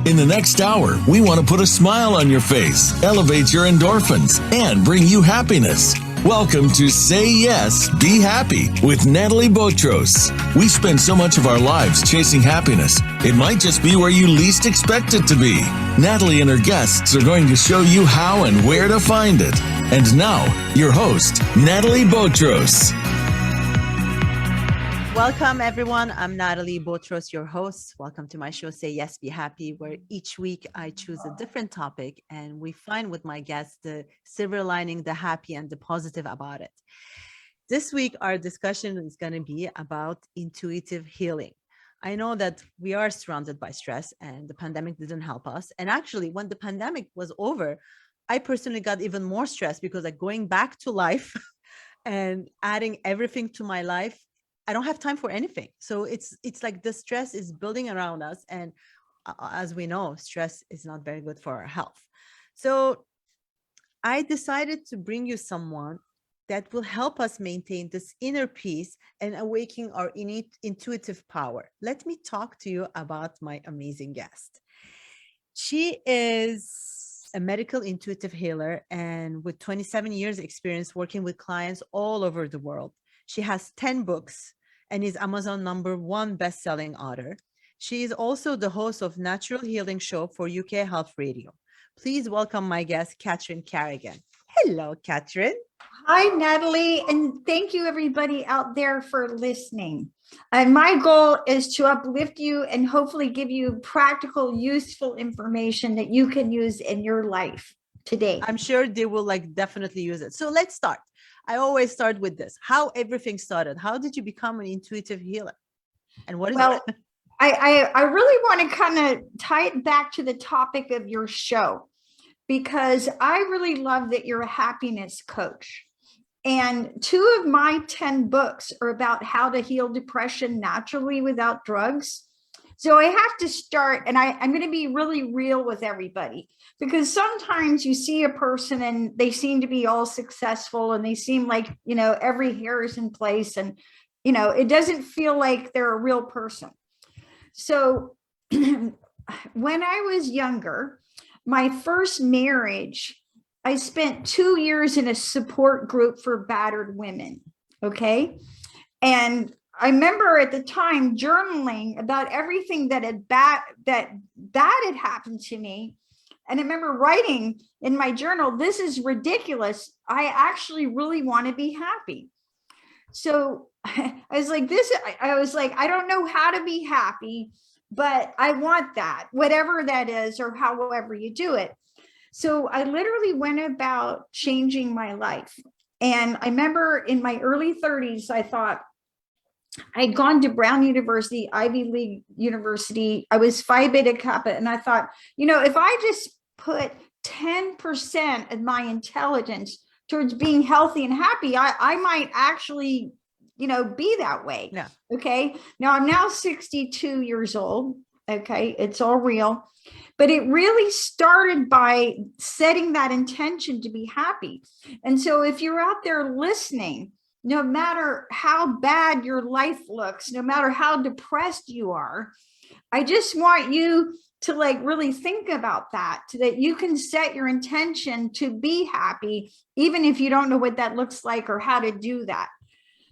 In the next hour, we want to put a smile on your face, elevate your endorphins, and bring you happiness. Welcome to Say Yes, Be Happy with Nathalie Botros. We spend so much of our lives chasing happiness, it might just be where you least expect it to be. Nathalie and her guests are going to show you how and where to find it. And now, your host, Nathalie Botros. Welcome, everyone. I'm Nathalie Botros, your host. Welcome to my show, Say Yes, Be Happy, where each week I choose a different topic and we find with my guests the silver lining, the happy, and the positive about it. This week, our discussion is going to be about intuitive healing. I know that we are surrounded by stress and the pandemic didn't help us. And actually, when the pandemic was over, I personally got even more stressed because like going back to life and adding everything to my life, I don't have time for anything. So it's like the stress is building around us. And as we know, stress is not very good for our health. So I decided to bring you someone that will help us maintain this inner peace and awaken our intuitive power. Let me talk to you about my amazing guest. She is a medical intuitive healer and with 27 years experience working with clients all over the world. She has 10 books and is Amazon #1 best-selling author. She is also the host of Natural Healing Show for UK Health Radio. Please welcome my guest, Carrigan. Hello, Catherine. Hi, Nathalie, and thank you everybody out there for listening. And my goal is to uplift you and hopefully give you practical, useful information that you can use in your life today. I'm sure they will definitely use it. So let's start. I always start with this, how everything started. How did you become an intuitive healer? And what is it? I really want to kind of tie it back to the topic of your show, because I really love that you're a happiness coach. And 2 of my 10 books are about how to heal depression naturally without drugs. So I have to start, and I'm going to be really real with everybody, because sometimes you see a person and they seem to be all successful and they seem like, every hair is in place and, it doesn't feel like they're a real person. So when I was younger, my first marriage, I spent 2 years in a support group for battered women. Okay. And I remember at the time journaling about everything that had happened to me. And I remember writing in my journal, this is ridiculous. I actually really want to be happy. So I was like, I don't know how to be happy, but I want that, whatever that is, or however you do it. So I literally went about changing my life. And I remember in my early 30s, I thought, I'd gone to Brown University, Ivy League University. I was Phi Beta Kappa. And I thought, if I just put 10% of my intelligence towards being healthy and happy, I might actually, be that way. Yeah. Okay. Now I'm now 62 years old. Okay. It's all real. But it really started by setting that intention to be happy. And so if you're out there listening, no matter how bad your life looks, no matter how depressed you are, I just want you to really think about that, so that you can set your intention to be happy, even if you don't know what that looks like or how to do that.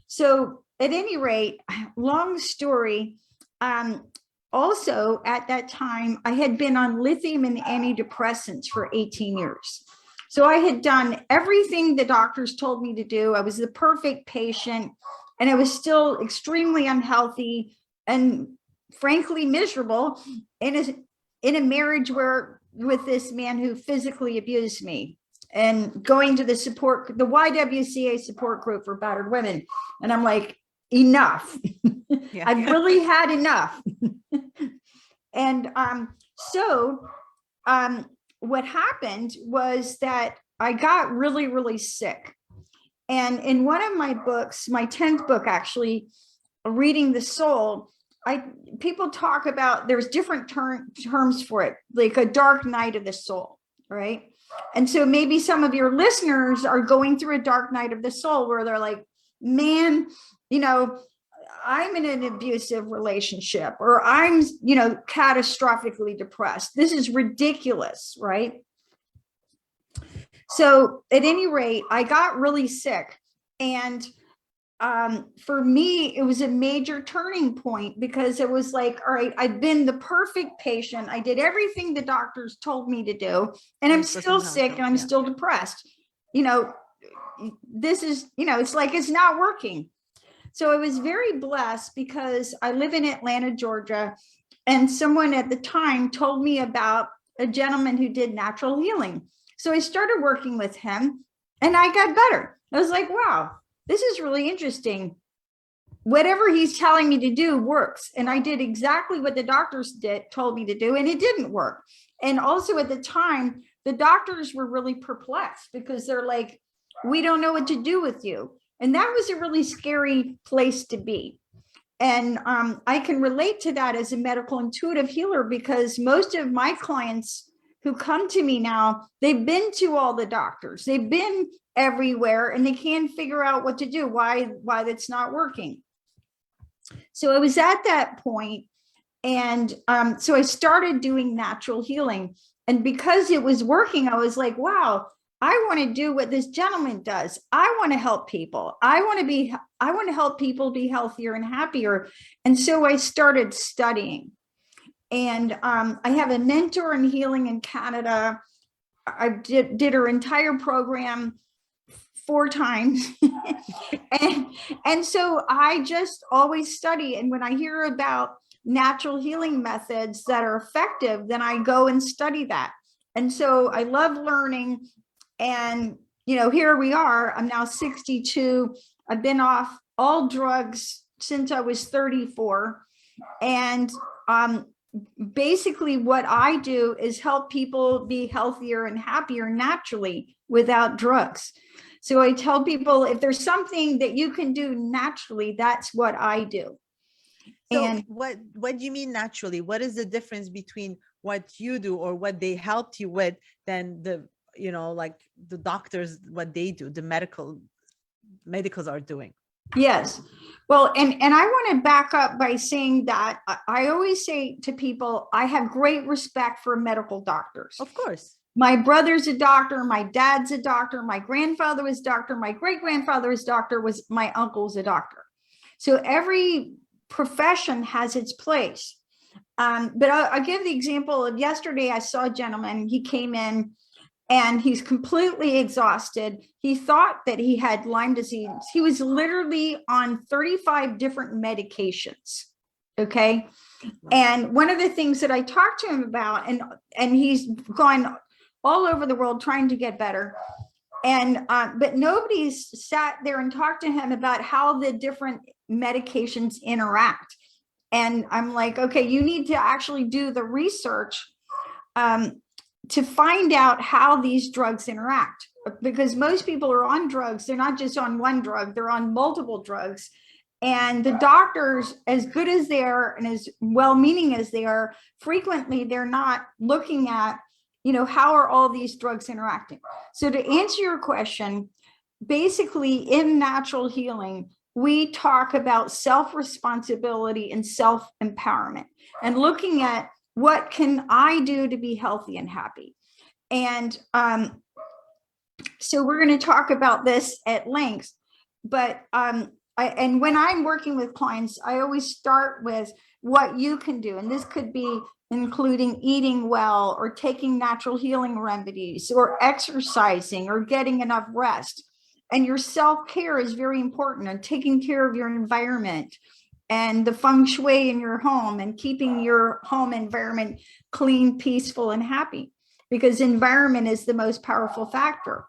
So at any rate, long story, also at that time, I had been on lithium and antidepressants for 18 years. So I had done everything the doctors told me to do. I was the perfect patient, and I was still extremely unhealthy and frankly miserable in a marriage with this man who physically abused me, and going to the YWCA support group for battered women. And I'm like, enough. Yeah. I've really had enough. And what happened was that I got really, really sick. And in one of my books, my 10th book, actually, Reading the Soul, people talk about, there's different terms for it, like a dark night of the soul, right? And so maybe some of your listeners are going through a dark night of the soul where they're like, man, I'm in an abusive relationship, or I'm, catastrophically depressed. This is ridiculous, right? So at any rate, I got really sick. And for me, it was a major turning point, because it was like, all right, I've been the perfect patient. I did everything the doctors told me to do, and I'm still sick and I'm still depressed. This is, it's like, it's not working. So I was very blessed, because I live in Atlanta, Georgia, and someone at the time told me about a gentleman who did natural healing. So I started working with him, and I got better. I was like, wow, this is really interesting. Whatever he's telling me to do works. And I did exactly what the doctors told me to do, and it didn't work. And also at the time, the doctors were really perplexed, because they're like, we don't know what to do with you. And that was a really scary place to be. And I can relate to that as a medical intuitive healer, because most of my clients who come to me now, they've been to all the doctors, they've been everywhere, and they can't figure out what to do, why that's not working. So I was at that point, and so I started doing natural healing. And because it was working, I was like, wow, I want to do what this gentleman does. I want to help people. I want to help people be healthier and happier. And so I started studying. And I have a mentor in healing in Canada. I did her entire program 4 times. and so I just always study. And when I hear about natural healing methods that are effective, then I go and study that. And so I love learning. And, here we are. I'm now 62. I've been off all drugs since I was 34. And basically what I do is help people be healthier and happier naturally without drugs. So I tell people, if there's something that you can do naturally, that's what I do. So and what do you mean naturally? What is the difference between what you do or what they helped you with than the, like the doctors, what they do, the medicals are doing? Yes. Well, and I want to back up by saying that I always say to people, I have great respect for medical doctors. Of course. My brother's a doctor. My dad's a doctor. My grandfather was a doctor. My great-grandfather was a doctor. My uncle's a doctor. So every profession has its place. But I'll give the example of yesterday. I saw a gentleman. He came in and he's completely exhausted. He thought that he had Lyme disease. He was literally on 35 different medications. Okay. And one of the things that I talked to him about, and he's gone all over the world trying to get better. And, but nobody's sat there and talked to him about how the different medications interact. And I'm like, okay, you need to actually do the research to find out how these drugs interact, because most people are on drugs. They're not just on one drug, they're on multiple drugs. And the doctors, as good as they are and as well-meaning as they are, frequently they're not looking at, how are all these drugs interacting? So to answer your question, basically in natural healing, we talk about self-responsibility and self-empowerment and looking at what can I do to be healthy and happy. And so we're going to talk about this at length, but and when I'm working with clients, I always start with what you can do. And this could be including eating well, or taking natural healing remedies, or exercising, or getting enough rest. And your self-care is very important, and taking care of your environment and the feng shui in your home, and keeping your home environment clean, peaceful, and happy, because environment is the most powerful factor.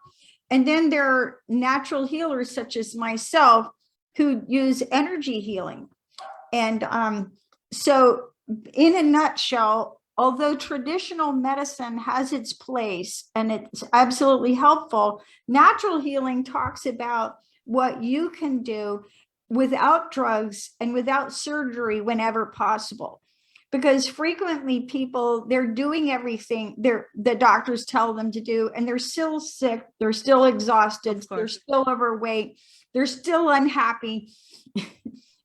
And then there are natural healers such as myself who use energy healing. And so in a nutshell, although traditional medicine has its place and it's absolutely helpful, natural healing talks about what you can do without drugs and without surgery whenever possible. Because frequently people, they're doing everything the doctors tell them to do, and they're still sick, they're still exhausted, they're still overweight, they're still unhappy.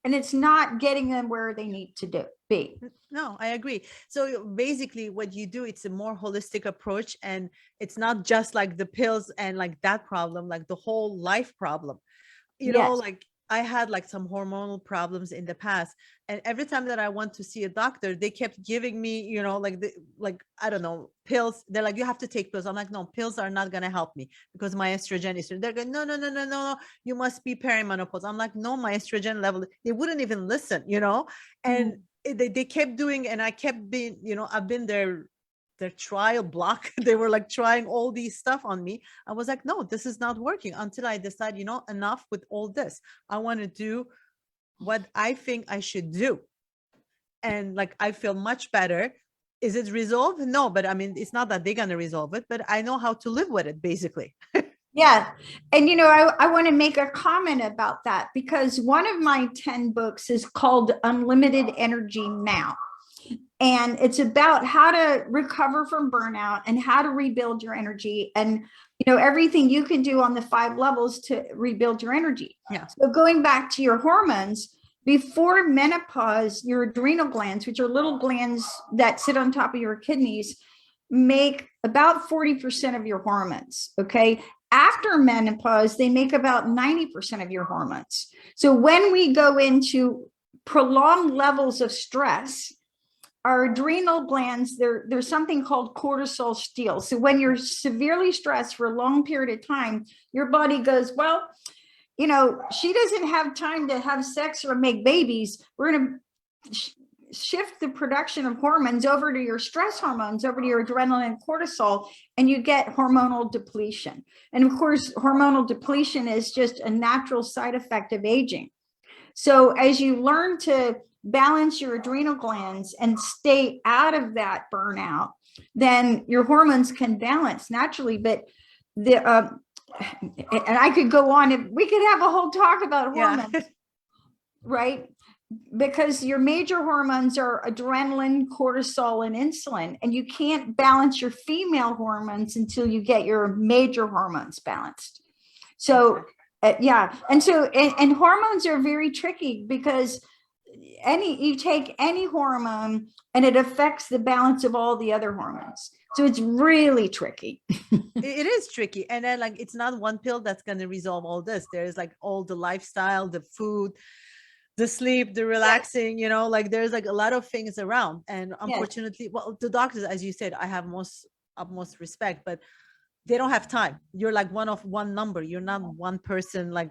and it's not getting them where they need to be. No, I agree. So basically what you do, it's a more holistic approach, and it's not just like the pills and like that problem, like the whole life problem. Yes. Like I had like some hormonal problems in the past, and every time that I went to see a doctor, they kept giving me, like I don't know, pills. They're like, you have to take pills. I'm like, no, pills are not going to help me because my estrogen is. They're going, no, no, no, no, no, no. You must be perimenopause. I'm like, no, my estrogen level. They wouldn't even listen, and they kept doing, and I kept being, I've been their trial block. They were like trying all these stuff on me. I was like, no, this is not working, until I decide, enough with all this. I want to do what I think I should do. And like, I feel much better. Is it resolved? No, but I mean, it's not that they're going to resolve it, but I know how to live with it, basically. Yeah. And, I want to make a comment about that, because one of my 10 books is called Unlimited Energy Now. And it's about how to recover from burnout and how to rebuild your energy, and, everything you can do on the 5 levels to rebuild your energy. Yeah. So going back to your hormones, before menopause, your adrenal glands, which are little glands that sit on top of your kidneys, make about 40% of your hormones. Okay. After menopause, they make about 90% of your hormones. So when we go into prolonged levels of stress, our adrenal glands, there's something called cortisol steal. So when you're severely stressed for a long period of time, your body goes, well, she doesn't have time to have sex or make babies. We're going to shift the production of hormones over to your stress hormones, over to your adrenaline and cortisol, and you get hormonal depletion. And of course, hormonal depletion is just a natural side effect of aging. So as you learn to balance your adrenal glands and stay out of that burnout, then your hormones can balance naturally. But and I could go on, and we could have a whole talk about hormones, yeah. Right? Because your major hormones are adrenaline, cortisol, and insulin, and you can't balance your female hormones until you get your major hormones balanced. So yeah. And so, and hormones are very tricky, because you take any hormone and it affects the balance of all the other hormones. So it's really tricky. It is tricky. And then like, it's not one pill that's going to resolve all this. There's like all the lifestyle, the food, the sleep, the relaxing, yes. Like there's like a lot of things around. And unfortunately, yes. Well, the doctors, as you said, I have utmost respect, but they don't have time. You're like one number. You're not one person, like,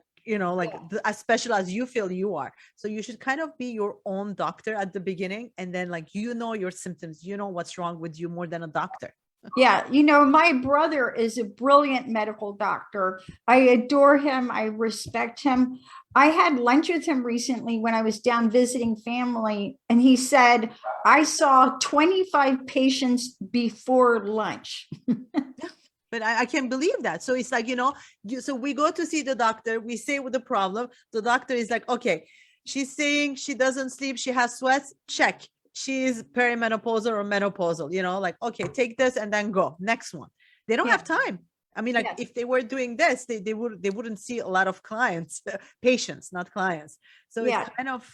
as special as you feel you are. So you should kind of be your own doctor at the beginning. And then like, your symptoms, what's wrong with you more than a doctor. Yeah. My brother is a brilliant medical doctor. I adore him. I respect him. I had lunch with him recently when I was down visiting family, and he said, I saw 25 patients before lunch. But I can't believe that. So it's like, so we go to see the doctor, we say with the problem, the doctor is like, okay, she's saying she doesn't sleep, she has sweats, check. She's perimenopausal or menopausal, like, okay, take this and then go. Next one. They don't have time. I mean, like if they were doing this, they wouldn't see a lot of clients, patients, not clients. So it kind of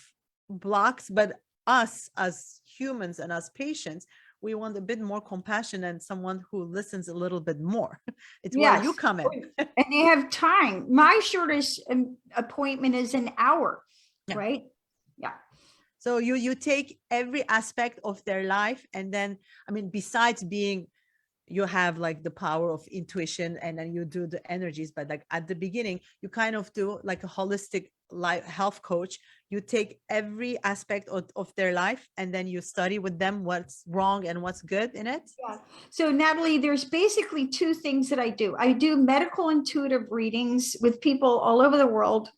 blocks, but us as humans and as patients, we want a bit more compassion and someone who listens a little bit more. It's where you come in. And they have time. My shortest appointment is an hour, right? Yeah. So you take every aspect of their life. And then, I mean, besides being, you have like the power of intuition, and then you do the energies. But like at the beginning, you kind of do like a holistic life health coach. You take every aspect of their life, and then you study with them what's wrong and what's good in it. Yeah. So Nathalie, there's basically 2 things that I do. I do medical intuitive readings with people all over the world.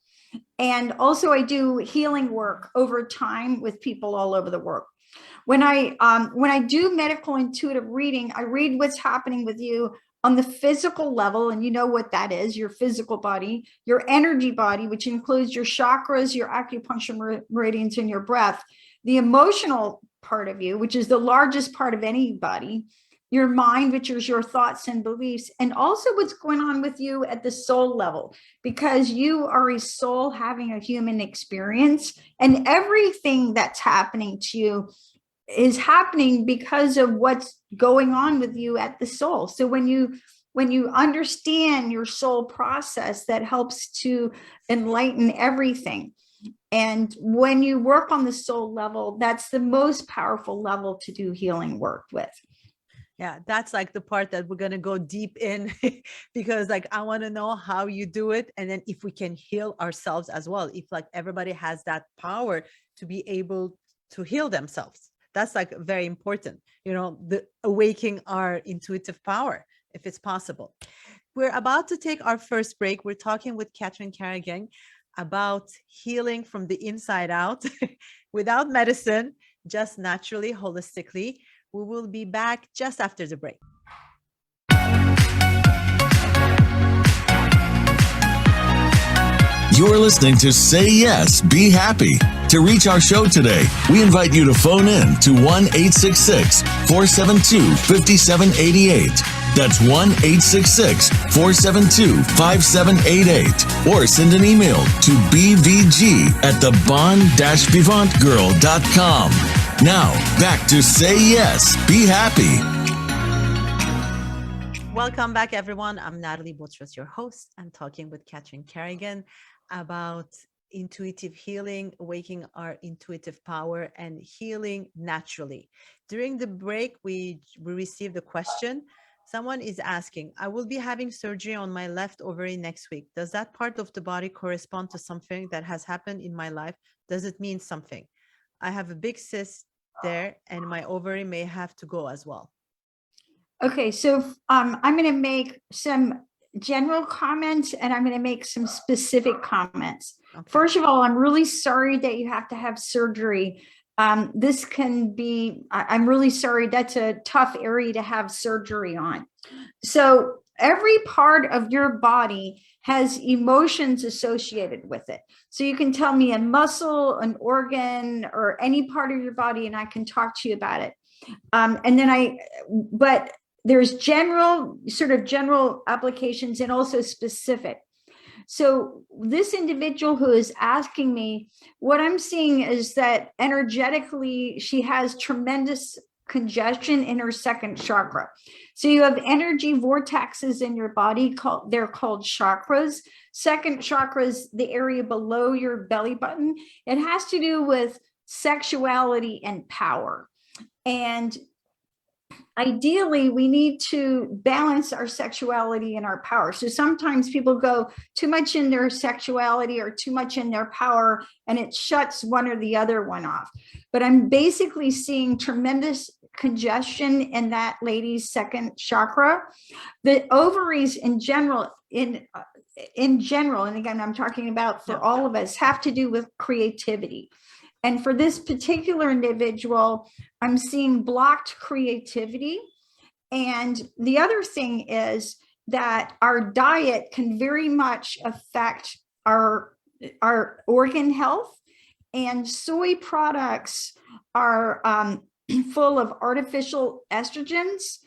And also I do healing work over time with people all over the world. When I do medical intuitive reading, I read what's happening with you on the physical level, and you know what that is, your physical body, your energy body, which includes your chakras, your acupuncture meridians, and your breath, the emotional part of you, which is the largest part of anybody, your mind, which is your thoughts and beliefs, and also what's going on with you at the soul level, because you are a soul having a human experience, and everything that's happening to you is happening because of what's going on with you at the soul. So when you understand your soul process, that helps to enlighten everything. And when you work on the soul level, that's the most powerful level to do healing work with. Yeah, that's like the part that we're going to go deep in because like I want to know how you do it, and then if we can heal ourselves as well, if like everybody has that power to be able to heal themselves. That's like very important, the awakening our intuitive power, if it's possible. We're about to take our first break. We're talking with Carrigan about healing from the inside out without medicine, just naturally, holistically. We will be back just after the break. You're listening to Say Yes, Be Happy. To reach our show today, we invite you to phone in to 1-866-472-5788. That's 1-866-472-5788. Or send an email to bvg@thebon-vivantgirl.com. Now, back to Say Yes, Be Happy. Welcome back, everyone. I'm Nathalie Botros, your host. I'm talking with Carrigan about intuitive healing, awakening our intuitive power, and healing naturally. During the break, we received a question. Someone is asking, I will be having surgery on my left ovary next week. Does that part of the body correspond to something that has happened in my life? Does it mean something? I have a big cyst there, and my ovary may have to go as well. Okay, so I'm going to make some general comments, and I'm going to make some specific comments. Okay. First of all, I'm really sorry that you have to have surgery. This can be, I'm really sorry. That's a tough area to have surgery on. So every part of your body has emotions associated with it. So you can tell me a muscle, an organ, or any part of your body, and I can talk to you about it. But there's general applications and also specific. So this individual who is asking me, what I'm seeing is that energetically, she has tremendous congestion in her second chakra. So you have energy vortexes in your body, they're called chakras. Second chakra is the area below your belly button. It has to do with sexuality and power. And ideally, we need to balance our sexuality and our power. So sometimes people go too much in their sexuality or too much in their power, and it shuts one or the other one off. But I'm basically seeing tremendous congestion in that lady's second chakra. The ovaries in general, and again, I'm talking about for all of us, have to do with creativity. And for this particular individual, I'm seeing blocked creativity. And the other thing is that our diet can very much affect our organ health. And soy products are full of artificial estrogens.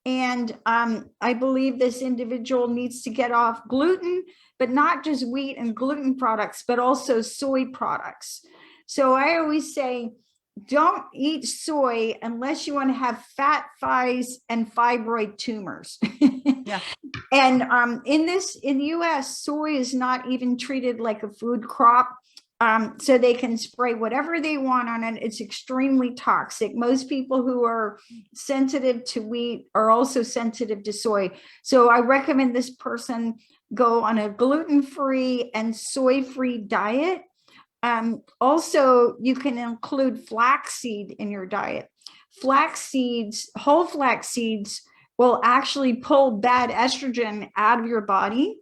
And I believe this individual needs to get off gluten, but not just wheat and gluten products, but also soy products. So I always say, don't eat soy unless you want to have fat thighs and fibroid tumors. Yeah. And in the US, soy is not even treated like a food crop. So they can spray whatever they want on it. It's extremely toxic. Most people who are sensitive to wheat are also sensitive to soy. So I recommend this person go on a gluten-free and soy-free diet. Also, you can include flaxseed in your diet. Flax seeds, whole flax seeds, will actually pull bad estrogen out of your body.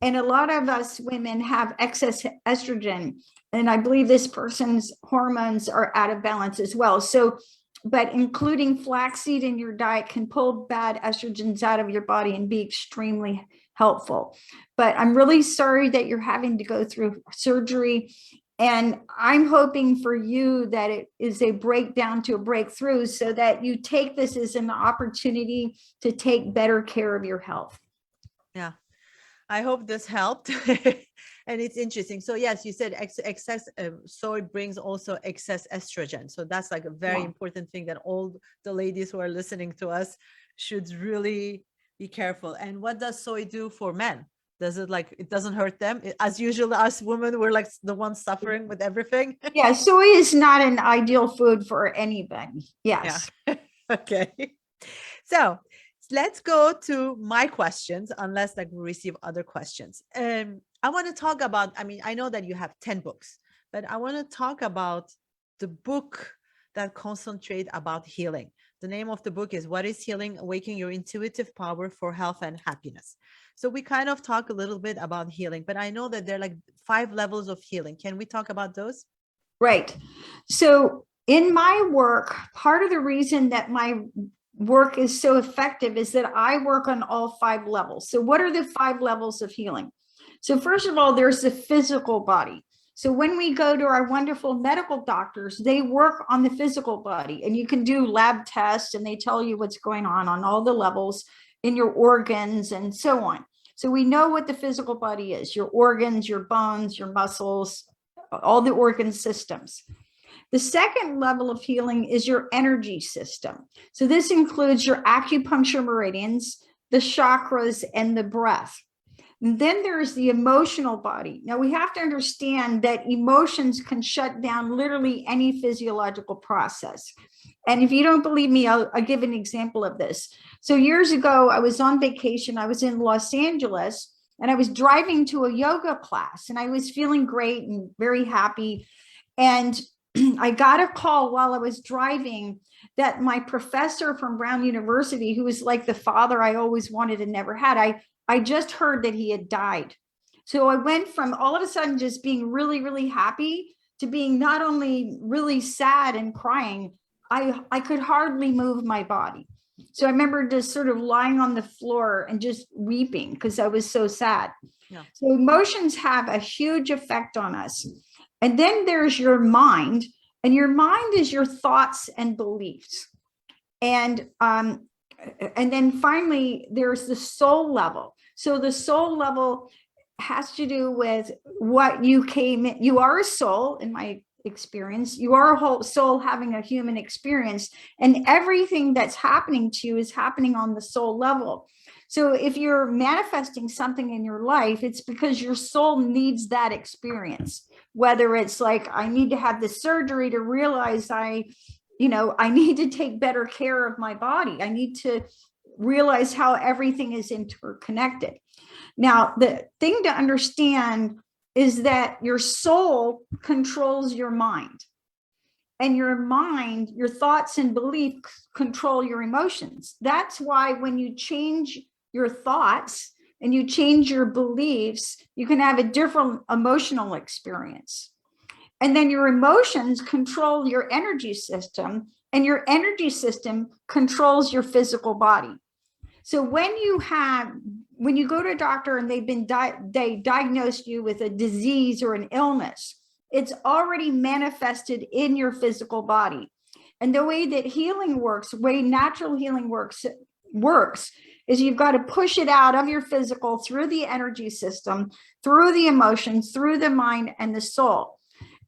And a lot of us women have excess estrogen. And I believe this person's hormones are out of balance as well. So, but including flaxseed in your diet can pull bad estrogens out of your body and be extremely helpful. But I'm really sorry that you're having to go through surgery. And I'm hoping for you that it is a breakdown to a breakthrough so that you take this as an opportunity to take better care of your health. Yeah. I hope this helped. And it's interesting. So yes, you said excess soy brings also excess estrogen. So that's like a very important thing that all the ladies who are listening to us should really be careful. And what does soy do for men? Does it like, it doesn't hurt them? As usual, us women, we're like the ones suffering with everything. Yeah, soy is not an ideal food for anybody. Yes. Yeah. Okay. So let's go to my questions, unless like we receive other questions. I want to talk about, I mean, I know that you have 10 books, but I want to talk about the book that concentrate about healing. The name of the book is What is Healing? Awakening Your Intuitive Power for Health and Happiness. So we kind of talk a little bit about healing, but I know that there are like 5 levels of healing. Can we talk about those? Right. So in my work, part of the reason that my work is so effective is that I work on all 5 levels. So what are the 5 levels of healing? So first of all, there's the physical body. So when we go to our wonderful medical doctors, they work on the physical body, and you can do lab tests and they tell you what's going on all the levels in your organs and so on. So we know what the physical body is, your organs, your bones, your muscles, all the organ systems. The second level of healing is your energy system. So this includes your acupuncture meridians, the chakras, and the breath. And then there's the emotional body. Now we have to understand that emotions can shut down literally any physiological process. And if you don't believe me, I'll give an example of this. So years ago, I was on vacation. I was in Los Angeles, and I was driving to a yoga class, and I was feeling great and very happy. And I got a call while I was driving that my professor from Brown University, who was like the father I always wanted and never had, I just heard that he had died. So I went from all of a sudden just being really, really happy to being not only really sad and crying, I could hardly move my body. So I remember just sort of lying on the floor and just weeping because I was so sad. Yeah. So emotions have a huge effect on us. And then there's your mind, and your mind is your thoughts and beliefs. And then finally, there's the soul level. So the soul level has to do with what you came in. You are a soul, in my experience. You are a whole soul having a human experience, and everything that's happening to you is happening on the soul level. So if you're manifesting something in your life, it's because your soul needs that experience. Whether it's like, I need to have this surgery to realize I need to take better care of my body. I need to realize how everything is interconnected. Now, the thing to understand is that your soul controls your mind, and your mind, your thoughts and beliefs control your emotions. That's why when you change your thoughts and you change your beliefs, you can have a different emotional experience. And then your emotions control your energy system, and your energy system controls your physical body. So when you go to a doctor and they diagnosed you with a disease or an illness, it's already manifested in your physical body. And the way that healing works, the way natural healing works is you've got to push it out of your physical through the energy system, through the emotions, through the mind and the soul.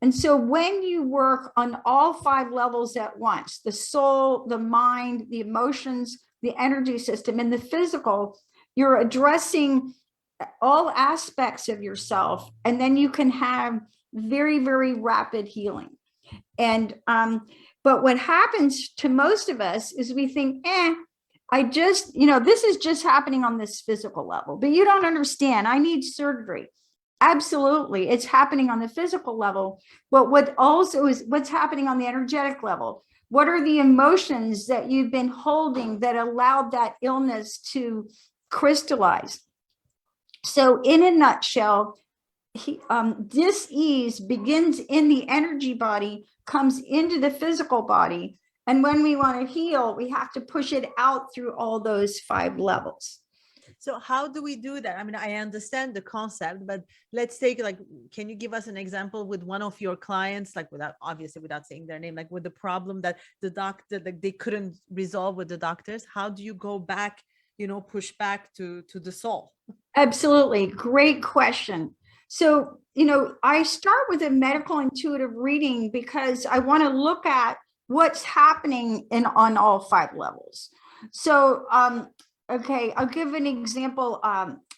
And so when you work on all 5 levels at once, the soul, the mind, the emotions, the energy system, and the physical, you're addressing all aspects of yourself, and then you can have very, very rapid healing. And but what happens to most of us is we think, this is just happening on this physical level, but you don't understand. I need surgery. Absolutely, it's happening on the physical level, but what's happening on the energetic level? What are the emotions that you've been holding that allowed that illness to crystallize? So in a nutshell, dis-ease begins in the energy body, comes into the physical body. And when we want to heal, we have to push it out through all those 5 levels. So how do we do that? I mean, I understand the concept, but let's take like, can you give us an example with one of your clients, like without saying their name, like with the problem that the doctor, like they couldn't resolve with the doctors? How do you go back, push back to the soul? Absolutely. Great question. So, I start with a medical intuitive reading because I want to look at what's happening on all 5 levels. So, okay, I'll give an example.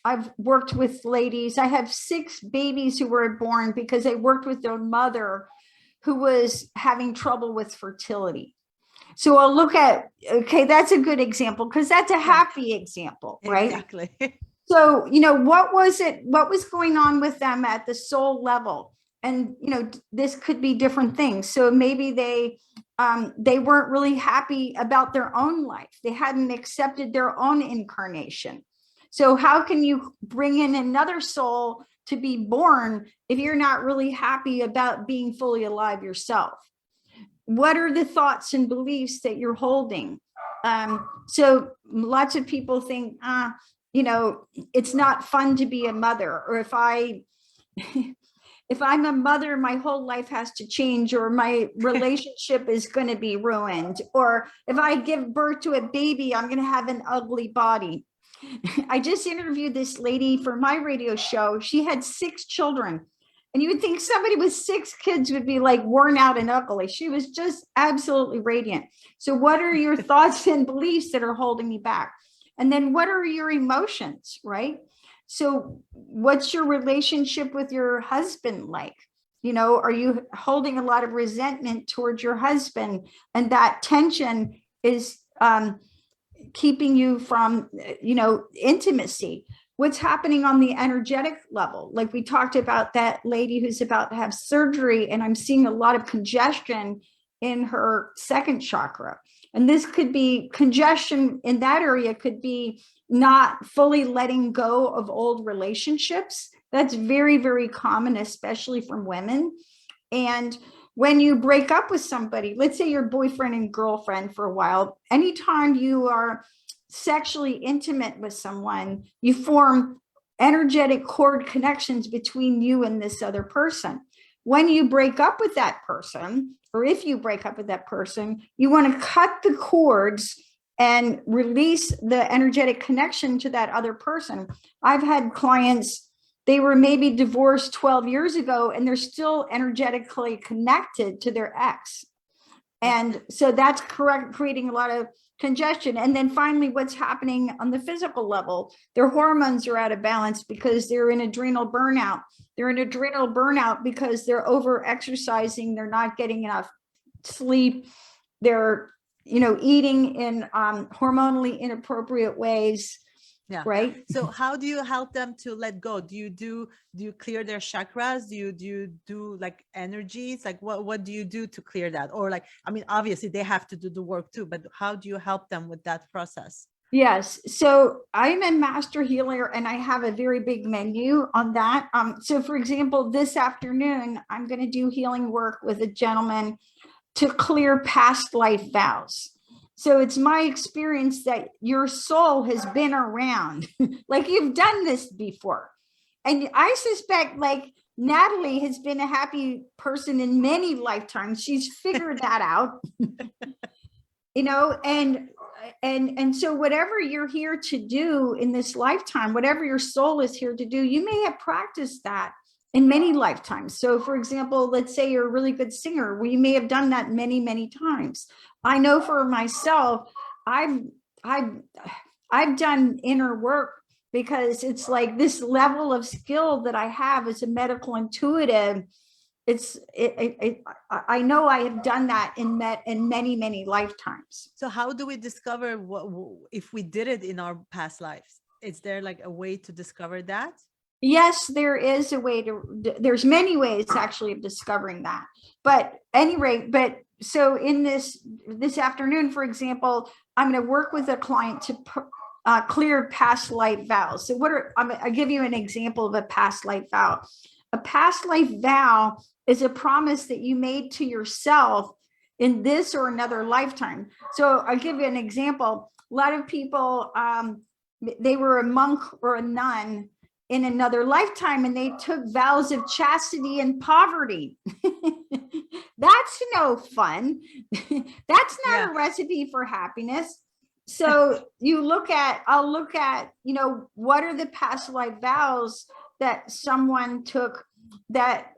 I've worked with ladies. I have 6 babies who were born because I worked with their mother who was having trouble with fertility. So I'll look at, okay, that's a good example because that's a happy example, right? Exactly. So, what was going on with them at the soul level? And, this could be different things. So maybe they weren't really happy about their own life. They hadn't accepted their own incarnation. So how can you bring in another soul to be born if you're not really happy about being fully alive yourself? What are the thoughts and beliefs that you're holding? So lots of people think, it's not fun to be a mother, or if I'm a mother, my whole life has to change, or my relationship is going to be ruined, or if I give birth to a baby, I'm going to have an ugly body. I just interviewed this lady for my radio show. She had 6 children. And you would think somebody with 6 kids would be like worn out and ugly. She was just absolutely radiant. So what are your thoughts and beliefs that are holding you back? And then what are your emotions, right? So what's your relationship with your husband like? Are you holding a lot of resentment towards your husband? And that tension is keeping you from, intimacy. What's happening on the energetic level? Like we talked about that lady who's about to have surgery, and I'm seeing a lot of congestion in her 2nd chakra. And this could be congestion in that area, could be not fully letting go of old relationships. That's very, very common, especially from women. And when you break up with somebody, let's say your boyfriend and girlfriend for a while, anytime you are sexually intimate with someone, you form energetic cord connections between you and this other person. When you break up with that person, or if you break up with that person, you want to cut the cords and release the energetic connection to that other person. I've had clients, they were maybe divorced 12 years ago, and they're still energetically connected to their ex. And so that's creating a lot of congestion. And then finally, what's happening on the physical level? Their hormones are out of balance because they're in adrenal burnout. They're in adrenal burnout because they're over exercising. They're not getting enough sleep. They're, eating in hormonally inappropriate ways. Yeah. Right. So how do you help them to let go? Do you clear their chakras? Do you do like energies? Like what do you do to clear that? Or like, I mean, obviously they have to do the work too, but how do you help them with that process? Yes. So I'm a master healer, and I have a very big menu on that. So for example, this afternoon, I'm going to do healing work with a gentleman to clear past life vows. So it's my experience that your soul has been around, like you've done this before. And I suspect like Nathalie has been a happy person in many lifetimes. She's figured that out, and so whatever you're here to do in this lifetime, whatever your soul is here to do, you may have practiced that in many lifetimes. So for example, let's say you're a really good singer. Well, you may have done that many, many times. I know for myself, I've done inner work because it's like this level of skill that I have as a medical intuitive. I know I have done that in many, many lifetimes. So how do we discover if we did it in our past lives? Is there like a way to discover that? Yes, there is a way there's many ways actually of discovering that. But so in this afternoon, for example, I'm going to work with a client to clear past life vows. So I'll give you an example of a past life vow. A past life vow is a promise that you made to yourself in this or another lifetime. So I'll give you an example. A lot of people they were a monk or a nun in another lifetime, and they took vows of chastity and poverty. That's no fun. That's not a recipe for happiness. So I'll look at, what are the past life vows that someone took that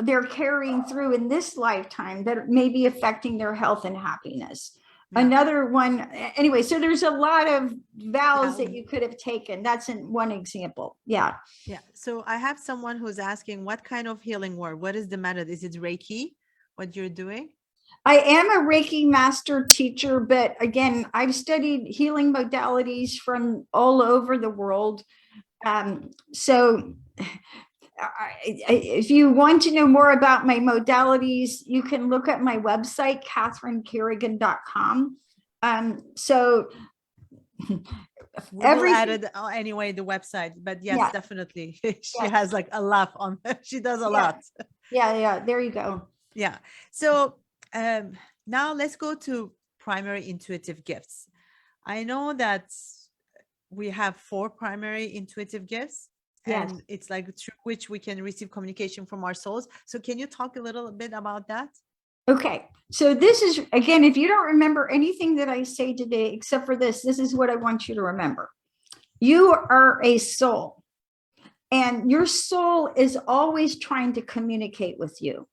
they're carrying through in this lifetime that may be affecting their health and happiness. Another one, anyway, so there's a lot of vows that you could have taken. That's one example. Yeah. So I have someone who's asking, what kind of healing work? What is the method? Is it Reiki, what you're doing? I am a Reiki master teacher, but again, I've studied healing modalities from all over the world. So if you want to know more about my modalities, you can look at my website, CatherineCarrigan.com. So we'll add it anyway, the website, but yes, definitely. She has like a laugh on her. She does a lot. Yeah. There you go. Yeah. So now let's go to primary intuitive gifts. I know that we have 4 primary intuitive gifts. And it's like through which we can receive communication from our souls. So can you talk a little bit about that? Okay. So this is, again, if you don't remember anything that I say today, except for this is what I want you to remember. You are a soul, and your soul is always trying to communicate with you.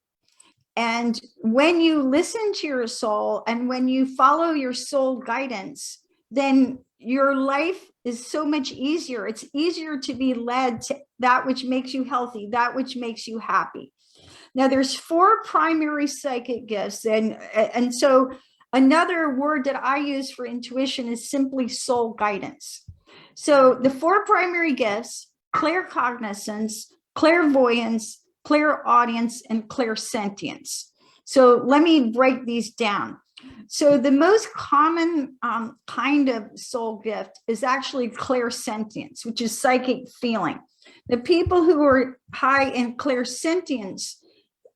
And when you listen to your soul and when you follow your soul guidance, then your life is so much easier. It's easier to be led to that which makes you healthy, that which makes you happy. Now, there's 4 primary psychic gifts. And so another word that I use for intuition is simply soul guidance. So the 4 primary gifts: claircognizance, clairvoyance, clairaudience, and clairsentience. So let me break these down. So the most common kind of soul gift is actually clairsentience, which is psychic feeling. The people who are high in clairsentience,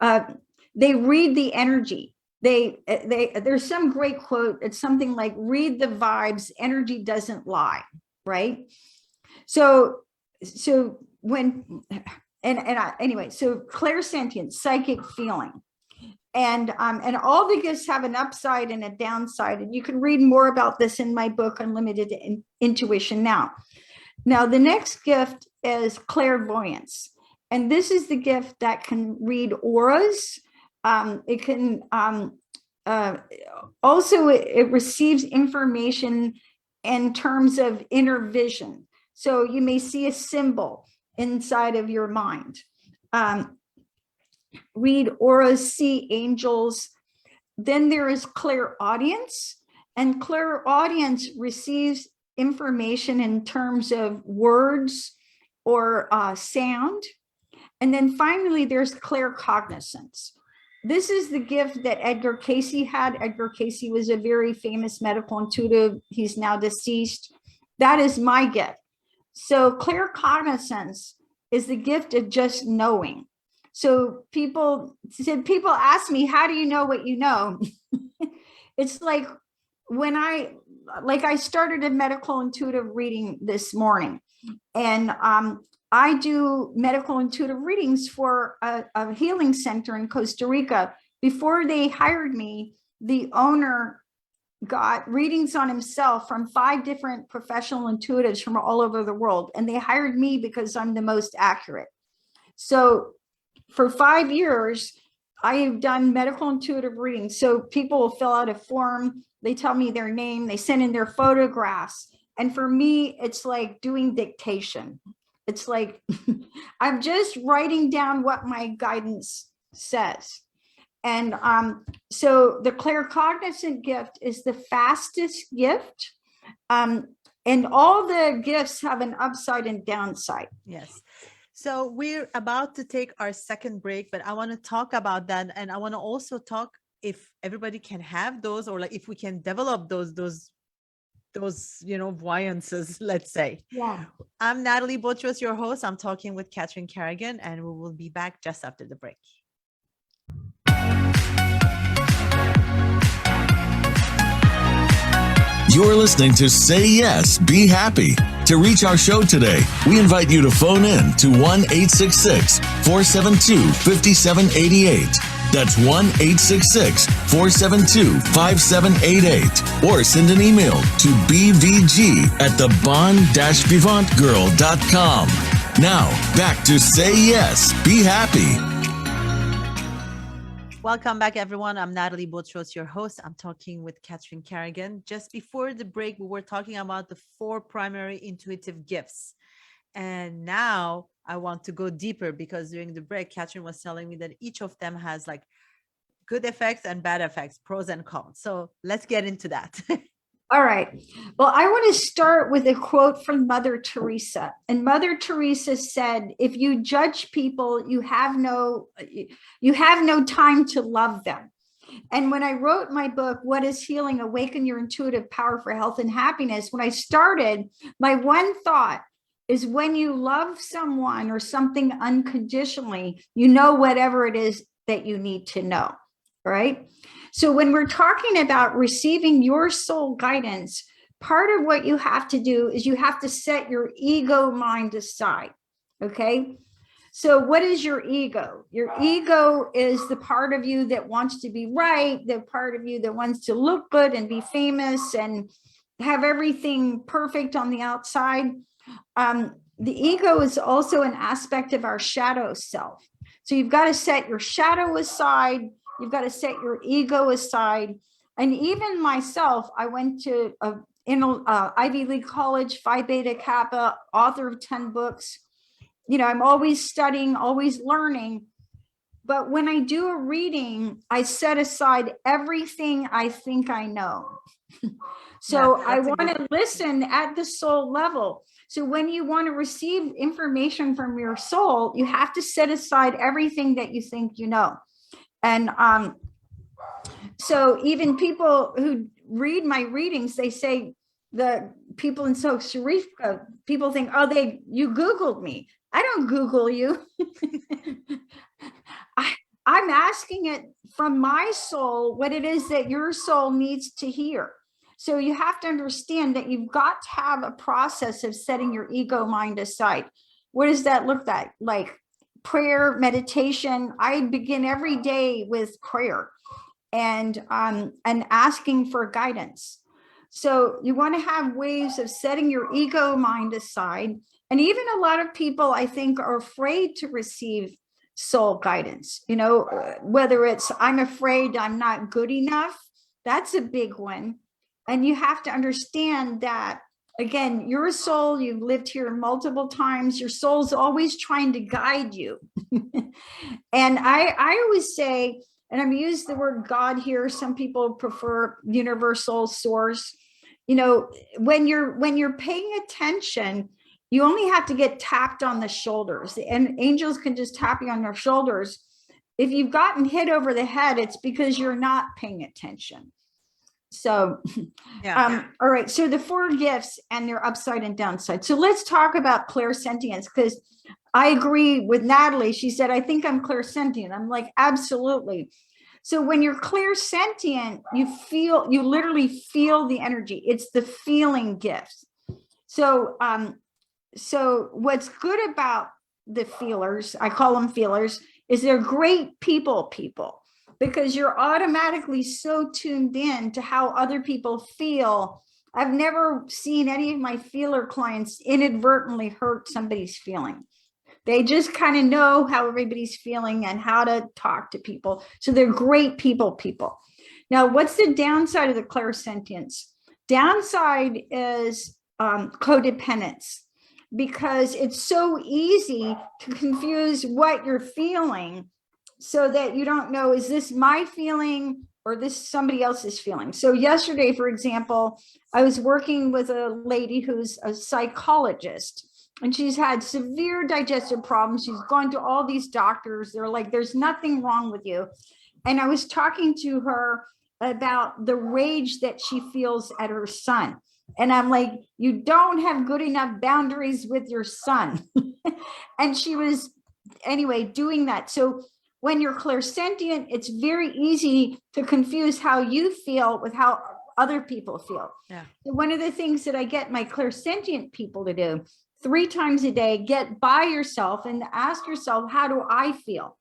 they read the energy. There's some great quote. It's something like, read the vibes, energy doesn't lie, right? So clairsentience, psychic feeling. And all the gifts have an upside and a downside. And you can read more about this in my book, Unlimited Intuition Now. Now, the next gift is clairvoyance. And this is the gift that can read auras. It can also, it receives information in terms of inner vision. So you may see a symbol inside of your mind. Read auras, see angels. Then there is clairaudience, and clairaudience receives information in terms of words or sound. And then finally, there's claircognizance. This is the gift that Edgar Cayce had. Edgar Cayce was a very famous medical intuitive. He's now deceased. That is my gift. So claircognizance is the gift of just knowing. So people ask me, how do you know what you know? It's like when I started a medical intuitive reading this morning, and I do medical intuitive readings for a healing center in Costa Rica. Before they hired me, the owner got readings on himself from 5 different professional intuitives from all over the world. And they hired me because I'm the most accurate. So for 5 years, I have done medical intuitive readings. So people will fill out a form. They tell me their name. They send in their photographs. And for me, it's like doing dictation. It's like I'm just writing down what my guidance says. And so the claircognizant gift is the fastest gift. And all the gifts have an upside and downside. Yes. So we're about to take our second break, but I want to talk about that. And I want to also talk if everybody can have those, or like if we can develop those, voyances, let's say. Yeah. I'm Nathalie Botros, your host. I'm talking with Catherine Carrigan, and we will be back just after the break. You're listening to Say Yes, Be Happy. To reach our show today, we invite you to phone in to 1-866-472-5788. That's 1-866-472-5788. Or send an email to bvg@thebon-vivantgirl.com. Now, back to Say Yes, Be Happy. Welcome back, everyone. I'm Nathalie Botros, your host. I'm talking with Carrigan. Just before the break, we were talking about the 4 primary intuitive gifts. And now I want to go deeper because during the break, Catherine was telling me that each of them has like good effects and bad effects, pros and cons. So let's get into that. All right. Well, I want to start with a quote from Mother Teresa. And Mother Teresa said, if you judge people, you have no time to love them. And when I wrote my book, What is Healing? Awaken Your Intuitive Power for Health and Happiness, when I started, my one thought is when you love someone or something unconditionally, you know whatever it is that you need to know, right? So when we're talking about receiving your soul guidance, part of what you have to do is you have to set your ego mind aside, okay? So what is your ego? Your ego is the part of you that wants to be right, the part of you that wants to look good and be famous and have everything perfect on the outside. The ego is also an aspect of our shadow self. So you've got to set your shadow aside. You've got to set your ego aside. And even myself, I went to Ivy League college, Phi Beta Kappa, author of 10 books. You know, I'm always studying, always learning. But when I do a reading, I set aside everything I think I know. So I want to listen at the soul level. So when you want to receive information from your soul, you have to set aside everything that you think you know. And so even people who read my readings, they say the people in Costa Rica, people think, oh, you Googled me. I don't Google you. I'm asking it from my soul, what it is that your soul needs to hear. So you have to understand that you've got to have a process of setting your ego mind aside. What does that look like? Prayer, meditation. I begin every day with prayer and asking for guidance. So you want to have ways of setting your ego mind aside. And even a lot of people, I think, are afraid to receive soul guidance. You know, whether it's I'm afraid I'm not good enough, that's a big one. And you have to understand that, again, your soul, you've lived here multiple times, your soul's always trying to guide you. And I always say, and I'm using the word God here, some people prefer universal source. You know, when you're paying attention, you only have to get tapped on the shoulders, and angels can just tap you on your shoulders. If you've gotten hit over the head, it's because you're not paying attention. So, all right. So the 4 gifts and their upside and downside. So let's talk about clairsentience, because I agree with Nathalie. She said, I think I'm clairsentient. I'm like, absolutely. So when you're clairsentient, you literally feel the energy. It's the feeling gift. So, so what's good about the feelers, I call them feelers, is they're great people, because you're automatically so tuned in to how other people feel. I've never seen any of my feeler clients inadvertently hurt somebody's feeling. They just kind of know how everybody's feeling and how to talk to people. So they're great people. Now, what's the downside of the clairsentience? Downside is codependence, because it's so easy to confuse what you're feeling so that you don't know, is this my feeling or this somebody else's feeling? So yesterday, for example, I was working with a lady who's a psychologist, and she's had severe digestive problems. She's gone to all these doctors. They're like, there's nothing wrong with you. And I was talking to her about the rage that she feels at her son. And I'm like, you don't have good enough boundaries with your son. And she was, anyway, doing that. So when you're clairsentient, it's very easy to confuse how you feel with how other people feel. Yeah. One of the things that I get my clairsentient people to do 3 times a day, get by yourself and ask yourself, how do I feel?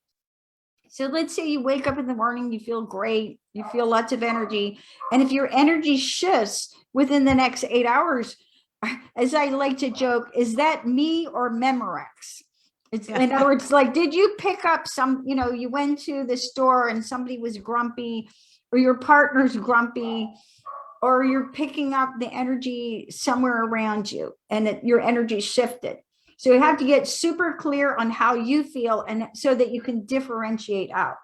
So let's say you wake up in the morning, you feel great, you feel lots of energy. And if your energy shifts within the next 8 hours, as I like to joke, is that me or Memorex? It's, in other words, like, did you pick up some, you went to the store and somebody was grumpy, or your partner's grumpy, or you're picking up the energy somewhere around you and your energy shifted. So you have to get super clear on how you feel, and so that you can differentiate out.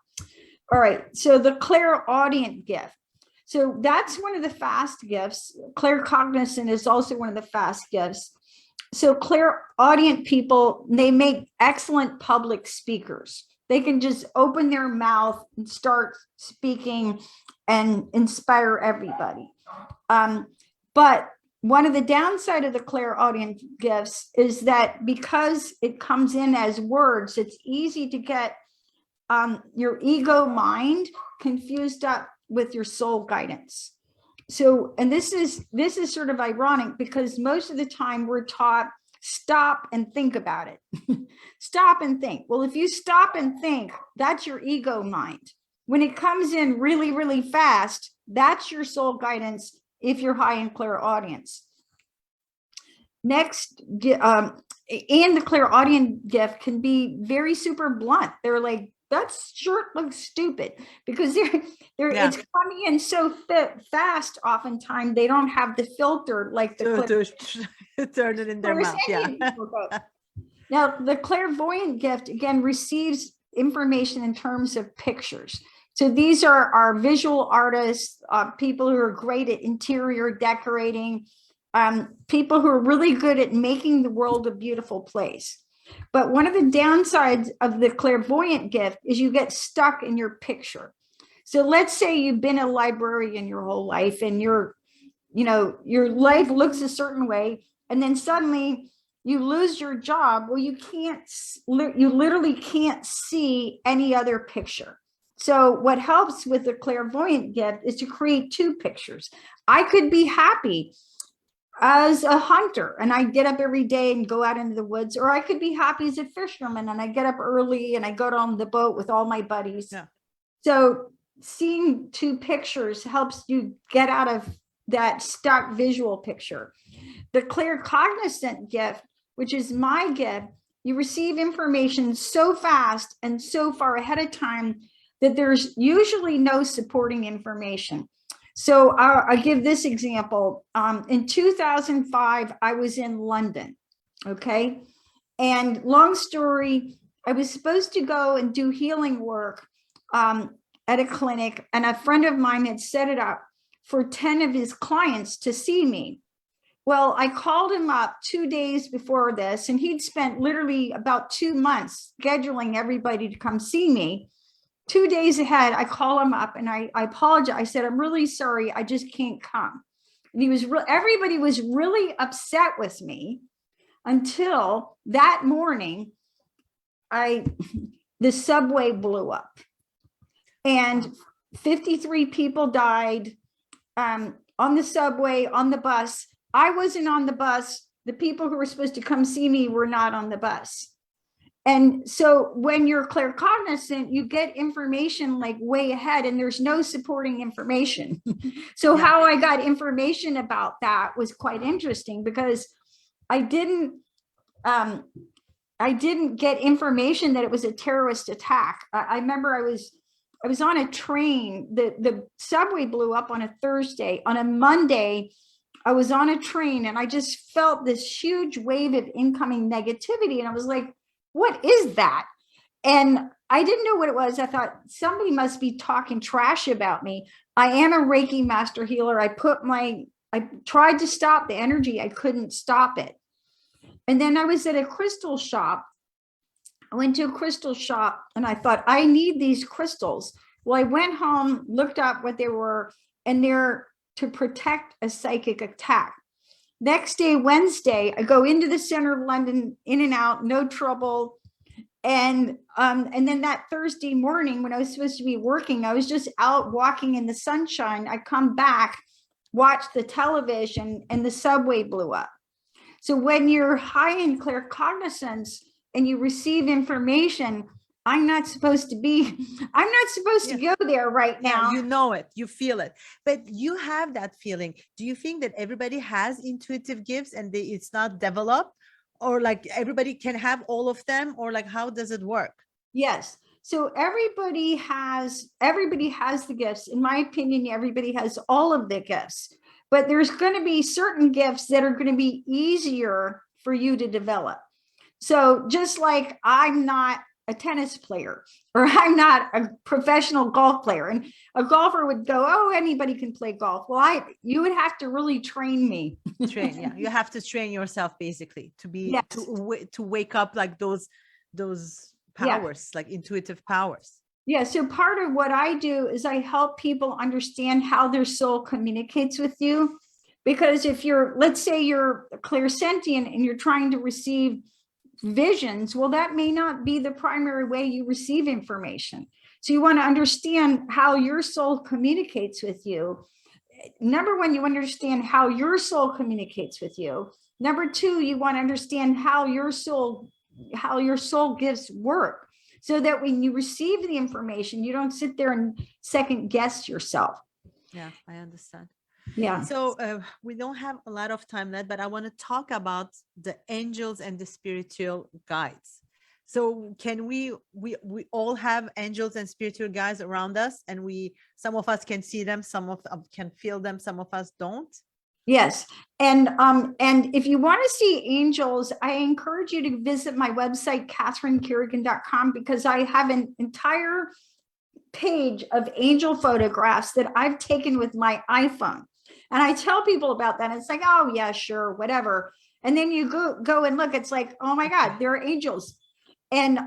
All right. So the clairaudient gift. So that's one of the fast gifts. Claircognizant is also one of the fast gifts. So clairaudient people, they make excellent public speakers. They can just open their mouth and start speaking and inspire everybody. But one of the downside of the clairaudient gifts is that because it comes in as words, it's easy to get your ego mind confused up with your soul guidance. So, and this is sort of ironic, because most of the time we're taught, stop and think about it. Stop and think. Well, if you stop and think, that's your ego mind. When it comes in really, really fast, that's your soul guidance if you're high in clairaudience. Next, and the clairaudient gift can be very super blunt. They're like, that shirt looks stupid, because it's coming in so fast. Oftentimes they don't have the filter like the turn it in their mouth. Yeah. Now the clairvoyant gift again receives information in terms of pictures. So these are our visual artists, people who are great at interior decorating, people who are really good at making the world a beautiful place. But one of the downsides of the clairvoyant gift is you get stuck in your picture. So let's say you've been a librarian your whole life, and your life looks a certain way, and then suddenly you lose your job. Well, you literally can't see any other picture. So what helps with the clairvoyant gift is to create 2 pictures. I could be happy as a hunter and I get up every day and go out into the woods, or I could be happy as a fisherman and I get up early and I go down the boat with all my buddies. Yeah. So seeing 2 pictures helps you get out of that stuck visual picture. The claircognizant gift, which is my gift, you receive information so fast and so far ahead of time that there's usually no supporting information. So I'll give this example. In 2005, I was in London, okay? And long story, I was supposed to go and do healing work at a clinic, and a friend of mine had set it up for 10 of his clients to see me. Well, I called him up 2 days before this, and he'd spent literally about 2 months scheduling everybody to come see me. 2 days ahead, I call him up and I apologize. I said, I'm really sorry, I just can't come. And everybody was really upset with me until that morning, the subway blew up and 53 people died on the subway, on the bus. I wasn't on the bus. The people who were supposed to come see me were not on the bus. And so when you're claircognizant, you get information like way ahead, and there's no supporting information. So how I got information about that was quite interesting, because I didn't get information that it was a terrorist attack. I remember I was on a train. The subway blew up on a Thursday. On a Monday, I was on a train and I just felt this huge wave of incoming negativity. And I was like, what is that? And I didn't know what it was. I thought somebody must be talking trash about me. I am a Reiki master healer. I tried to stop the energy. I couldn't stop it. And then I was at a crystal shop. I went to a crystal shop and I thought, I need these crystals. Well, I went home, looked up what they were, and they're to protect a psychic attack. Next day, Wednesday, I go into the center of London, in and out, no trouble. And then that Thursday morning, when I was supposed to be working, I was just out walking in the sunshine. I come back watched the television and the subway blew up. So when you're high in claircognizance and you receive information, I'm not supposed to go there right now. You know it, you feel it, but you have that feeling. Do you think that everybody has intuitive gifts and it's not developed, or like everybody can have all of them, or like how does it work? Yes. So everybody has the gifts. In my opinion, everybody has all of the gifts, but there's going to be certain gifts that are going to be easier for you to develop. So just like I'm not a tennis player, or I'm not a professional golf player, and a golfer would go, oh, anybody can play golf. Well, you would have to really train me. Yeah. You have to train yourself basically to be, Yes. to wake up like those powers, like intuitive powers. Yeah. So part of what I do is I help people understand how their soul communicates with you. Because if let's say you're clairsentient and you're trying to receive visions, well, that may not be the primary way you receive information. So you want to understand how your soul communicates with you. Number one, you understand how your soul communicates with you. Number two, you want to understand how your soul gifts work, so that when you receive the information, you don't sit there and second guess yourself. Yeah, I understand. Yeah. So we don't have a lot of time left, but I want to talk about the angels and the spiritual guides. So can we all have angels and spiritual guides around us, and some of us can see them, some of us can feel them, some of us don't? Yes. And if you want to see angels, I encourage you to visit my website, CatherineCarrigan.com, because I have an entire page of angel photographs that I've taken with my iPhone. And I tell people about that. And it's like, oh yeah, sure, whatever. And then you go and look, it's like, oh my God, they're angels. And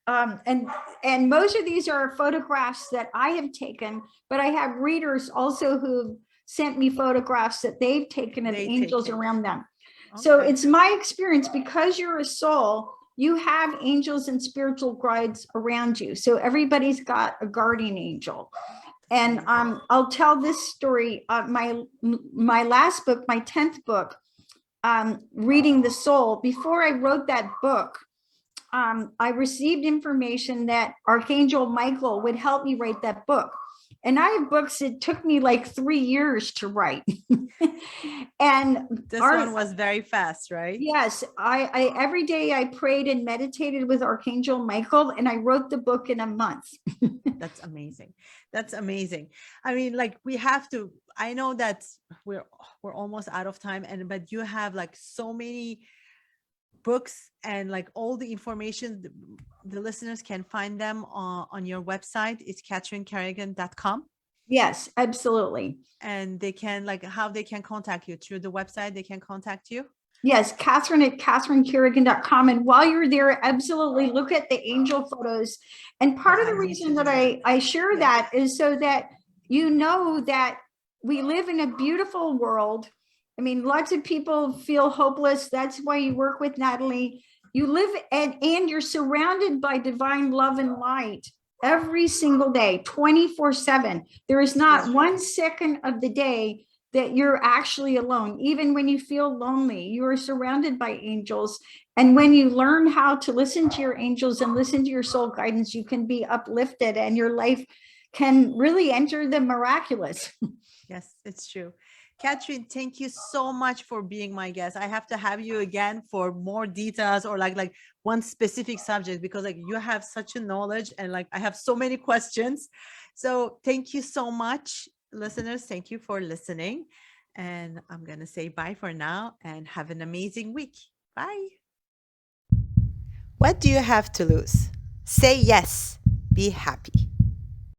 and most of these are photographs that I have taken, but I have readers also who've sent me photographs that they've taken of angels around them. Okay. So it's my experience, because you're a soul, you have angels and spiritual guides around you. So everybody's got a guardian angel. And I'll tell this story. My last book, my 10th book, Reading the Soul, before I wrote that book, I received information that Archangel Michael would help me write that book. And I have books that took me like 3 years to write. And this one was very fast, right? Yes. I every day I prayed and meditated with Archangel Michael, and I wrote the book in a month. That's amazing. That's amazing. I mean, like, we have to, I know that we're almost out of time, but you have like so many books and like all the information. The listeners can find them on your website. It's CatherineCarrigan.com. Yes, absolutely. And they can, like, how they can contact you through the website, they can contact you. Yes, Catherine at CatherineCarrigan.com. And while you're there, absolutely look at the angel photos. And part of the reason that I share that is so that you know that we live in a beautiful world. I mean, lots of people feel hopeless. That's why you work with Nathalie. You live and you're surrounded by divine love and light every single day, 24/7. There is not 1 second of the day that you're actually alone. Even when you feel lonely, you are surrounded by angels. And when you learn how to listen to your angels and listen to your soul guidance, you can be uplifted and your life can really enter the miraculous. Yes, it's true. Catherine, thank you so much for being my guest. I have to have you again for more details, or like one specific subject, because like you have such a knowledge, and like I have so many questions. So thank you so much, listeners. Thank you for listening. And I'm going to say bye for now, and have an amazing week. Bye. What do you have to lose? Say yes. Be happy.